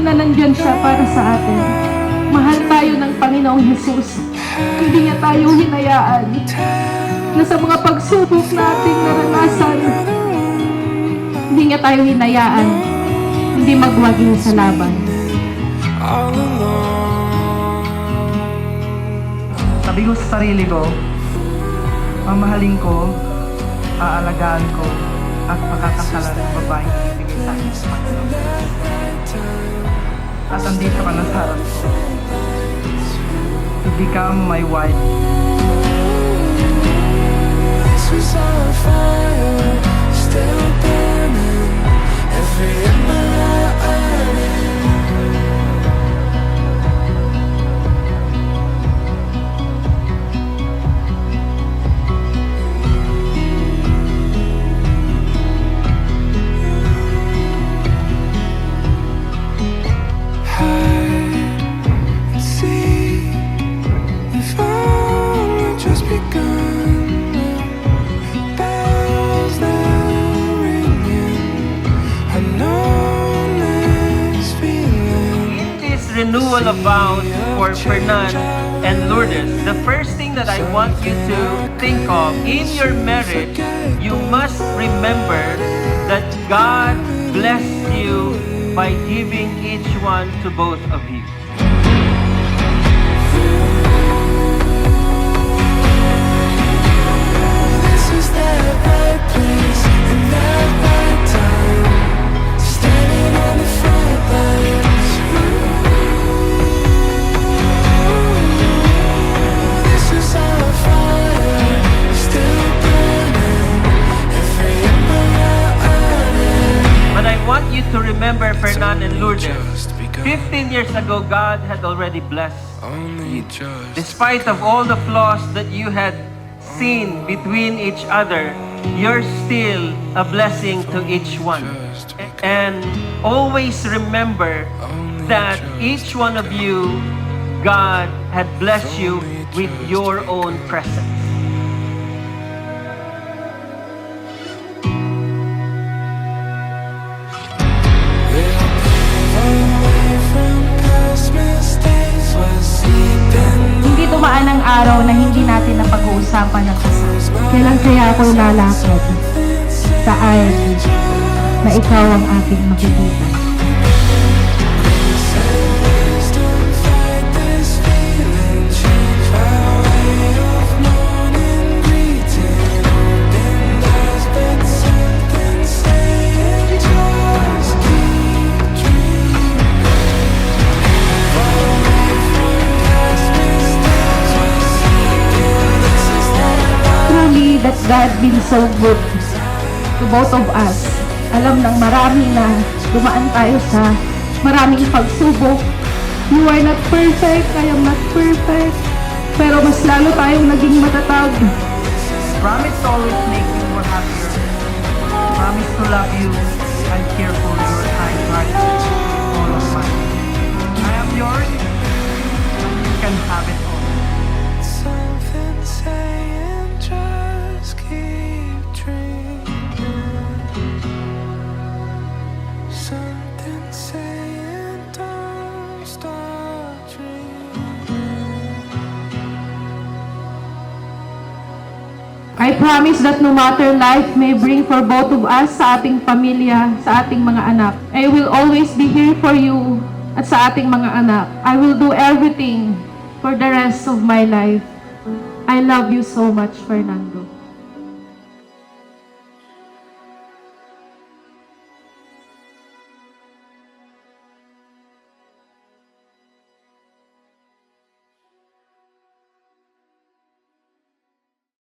na nandyan siya para sa atin. Mahal tayo ng Panginoong Hesus. Hindi niya tayo hinayaan na sa mga pagsubok nating naranasan, hindi niya tayo hinayaan hindi magwagi sa laban. Sabi ko sa sarili ko, mamahalin ko, aalagaan ko, at pakakasalan ng babaeng ibigay sa akin sa Panginoon. At andito ka na sa harap ko, to become my wife. This was our fire, still burning, every emerald. Renewal of vows for Fernan and Lourdes, the first thing that I want you to think of in your marriage, you must remember that God blessed you by giving each one to both of you. This was that right place and that right time, standing on the front lines. This was our fire, still burning, every emerald. But I want you to remember Fernan and Lourdes. 15 years ago, God had already blessed you. Despite of all the flaws that you had seen between each other, you're still a blessing to each one. And always remember that each one of you, God had blessed you with your own presence. Hindi dumaan ang araw na hindi natin napag-uusapan ng kasal. Kailan kaya ako lalakad sa aisle na ikaw ang aking makikita? That God been so good to both of us. Alam ng marami na dumaan tayo sa maraming pagsubok. You are not perfect, I am not perfect. Pero mas lalo tayong naging matatag. Promise to always make you more happier. Promise to love you and care for your kind heart, all of mine. I am yours, and you can have it all. Something saying just keep dreaming. Something saying don't stop dreaming. I promise that no matter life may bring for both of us sa ating pamilya, sa ating mga anak, I will always be here for you at sa ating mga anak. I will do everything for the rest of my life. I love you so much, Fernando.